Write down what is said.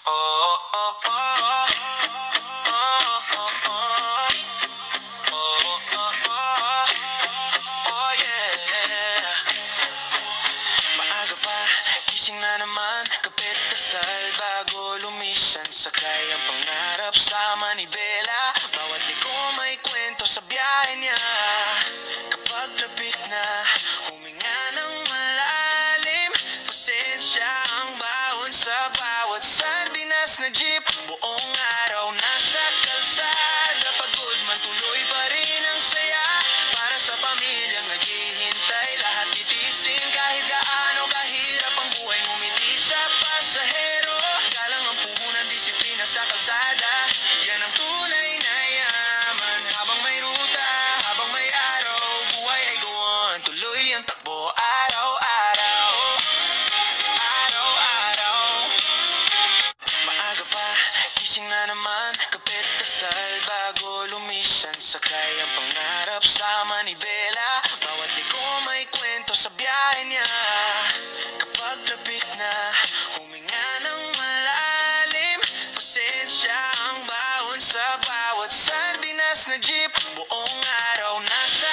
Oh, oh, oh, oh, oh, oh, oh, yeah. Maaga pa, gising na naman, kapit dasal bago lumisan. Sakay ang pangarap sa manibela, bawat liko may kwento sa biyahe niya. Kapag traffic na, huminga ng malalim, pasensya ang bawon sa bawat sardinas na jeep. Buong araw nasa kalsada, pagod man tuloy pa rin ang saya. Para sa pamilyang naghihintay, lahat titisin kahit gaano kahirap ang buhay. Ngumiti sa pasahero, galang ang puhunan, disiplina sa kalsada. Yan ang tunay na yaman. Habang may ruta, habang may araw, buhay ay go on, tuloy ang takbo araw-araw. Araw-araw. Maaga pa, gising na naman, kapit dasal bago lumisan. Sakay ang pangarap sa manibela, bawat liko may kwento sa biyahe niya. Kapag traffic na, huminga ng malalim, pasensya ang bawon sa bawat sardinas na jeep. Buong araw nasa